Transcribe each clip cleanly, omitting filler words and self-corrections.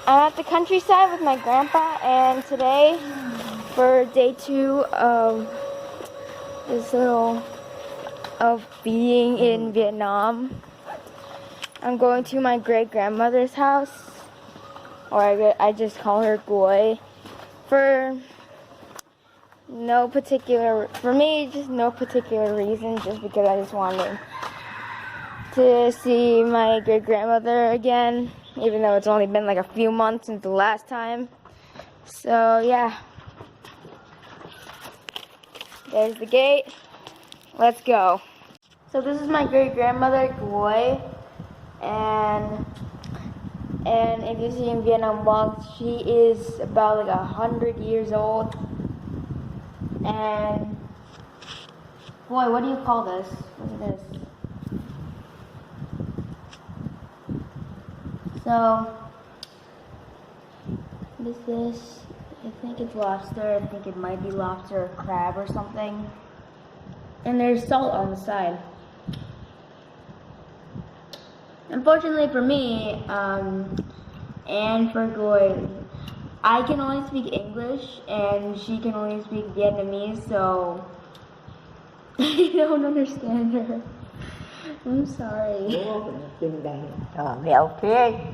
I'm at the countryside with my grandpa, and today, for day 2 of this of being in Vietnam, I'm going to my great-grandmother's house, or I just call her Goy, for no particular reason, just because I just wanted to see my great-grandmother again, even though it's only been like a few months since the last time. So yeah, there's the gate. Let's go. So this is my great-grandmother, Goy, and if you see in Vietnam vlogs, she is about like 100 years old. And boy, what do you call this? Look at this. So, what is this? I think it's lobster. I think it might be lobster or crab or something. And there's salt on the side. Unfortunately for me, and for Goy, I can only speak English and she can only speak Vietnamese, so I don't understand her. I'm sorry. Okay.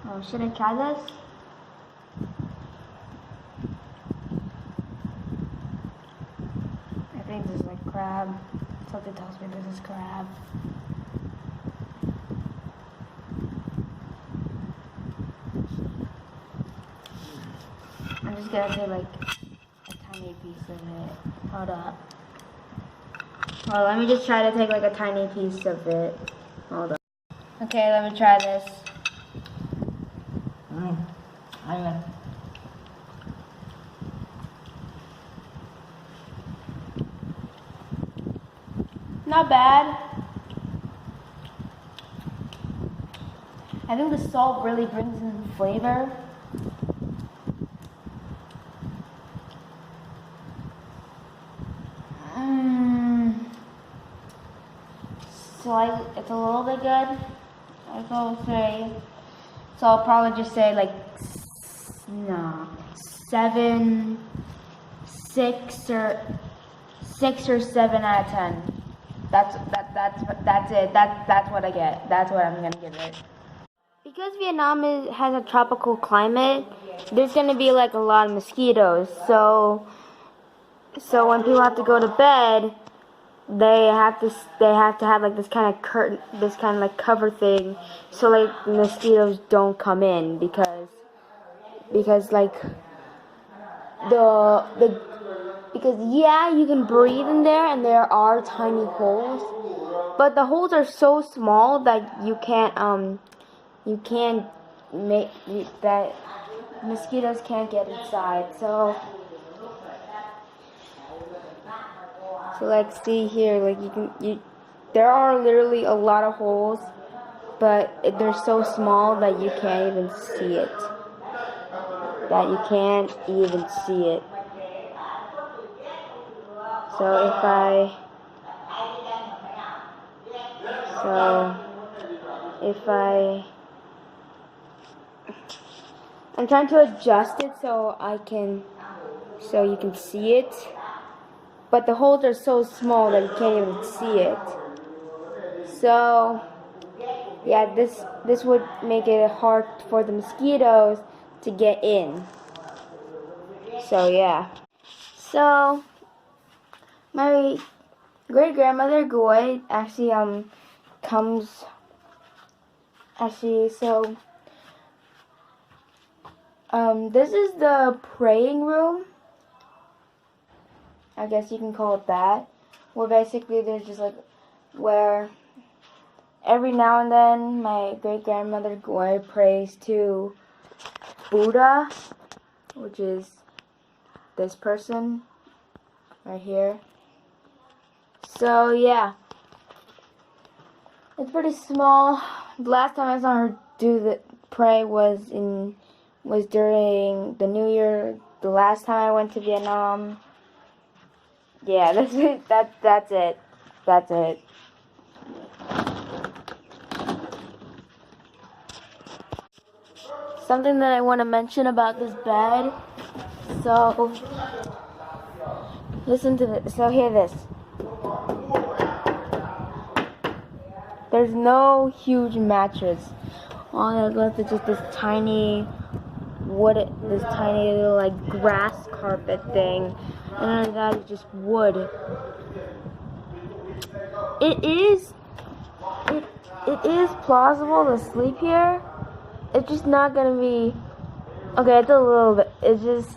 Oh, should I try this? I think this is like crab. Something tells me this is crab. I'm just gonna take like a tiny piece of it. Hold up. Well, let me just try to take like a tiny piece of it. Hold on. Okay, let me try this. Not bad. I think the salt really brings in the flavor. So it's a little bit good. I'll say. So I'll probably just say like 7, 6 or 7 out of 10. That's it. That's what I get. That's what I'm gonna give it. Because Vietnam has a tropical climate, there's gonna be like a lot of mosquitoes. So when people have to go to bed, they have to have like this kind of curtain, this kind of like cover thing, so like mosquitoes don't come in, because like because yeah, you can breathe in there and there are tiny holes, but the holes are so small that you can't make that mosquitoes can't get inside. So like see here, like there are literally a lot of holes, but they're so small that you can't even see it. So I'm trying to adjust it so you can see it, but the holes are so small that you can't even see it. So yeah, this would make it hard for the mosquitoes to get in. So yeah. So my great-grandmother Goy actually comes so this is the praying room, I guess you can call it that, where basically there's just like where every now and then my great-grandmother Goy prays to Buddha, which is this person right here. So yeah, it's pretty small. The last time I saw her pray was during the New Year. The last time I went to Vietnam. Yeah, that's it. That's it. that's it. Something that I want to mention about this bed. So, listen to this. So, hear this. There's no huge mattress. All that's left is just this tiny this tiny little like grass carpet thing, and under that is just wood. It is plausible to sleep here. It's just not gonna be okay. It's a little bit. It's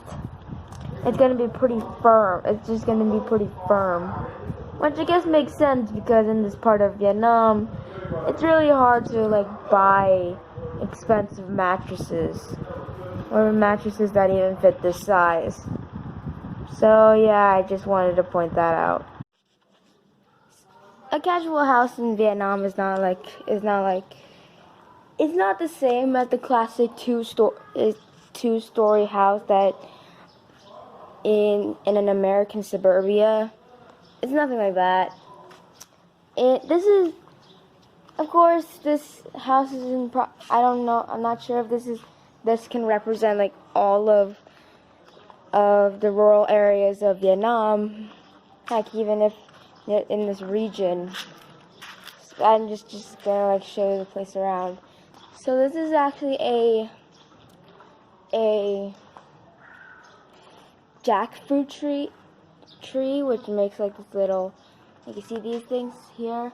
gonna be pretty firm. It's just gonna be pretty firm, which I guess makes sense because in this part of Vietnam, it's really hard to like buy expensive mattresses or mattresses that even fit this size. So yeah, I just wanted to point that out. A casual house in Vietnam is not the same as the classic two-story house that in an American suburbia. It's nothing like that. Of course, this house is I don't know. I'm not sure if this can represent like all of the rural areas of Vietnam. Heck, even if in this region, I'm just gonna like show you the place around. So this is actually a jackfruit tree, which makes like this little. You can see these things here.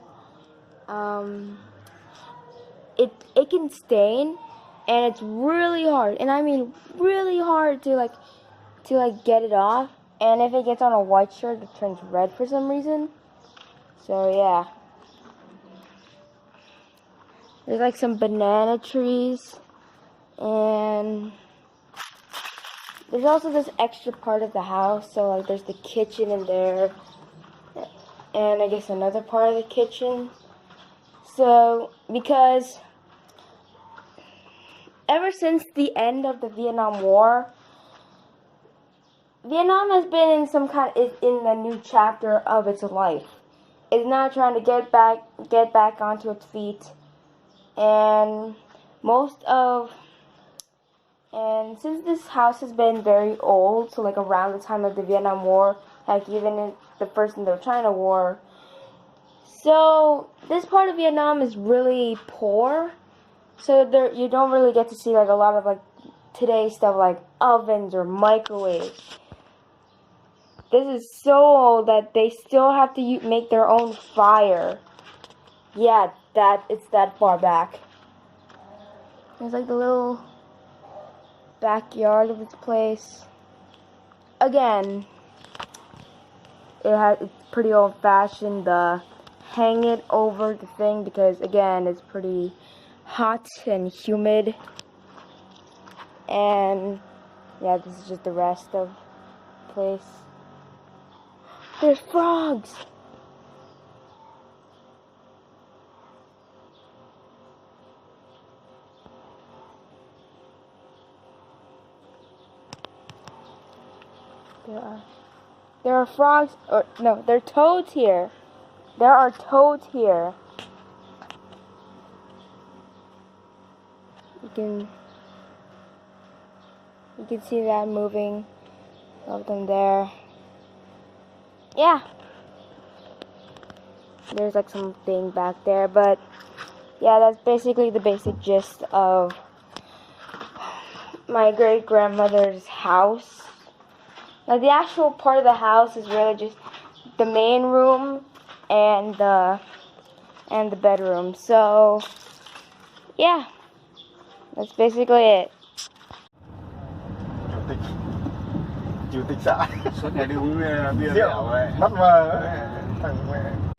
It can stain, and it's really hard, and I mean really hard to get it off. And if it gets on a white shirt, it turns red for some reason. So yeah. There's like some banana trees, and there's also this extra part of the house. So like there's the kitchen in there, and I guess another part of the kitchen. So because ever since the end of the Vietnam War, Vietnam has been in a new chapter of its life. It's now trying to get back onto its feet. And since this house has been very old, so like around the time of the Vietnam War, like even in the first Indochina War, so this part of Vietnam is really poor. So you don't really get to see like a lot of like today's stuff like ovens or microwaves. This is so old that they still have to make their own fire. Yeah, it's that far back. There's like the little backyard of this place. Again, it's pretty old-fashioned. The hang it over the thing because again, it's pretty hot and humid. And yeah, this is just the rest of the place. There's frogs. There are frogs, or no, there are toads here. There are toads here. You can see that moving of them there. Yeah. There's like something back there, but yeah, that's basically the basic gist of my great-grandmother's house. Now the actual part of the house is really just the main room and the bedroom. So yeah, that's basically it. Chủ tịch xã suốt ngày đi uống bia rượu ấy. bắt vào thằng mẹ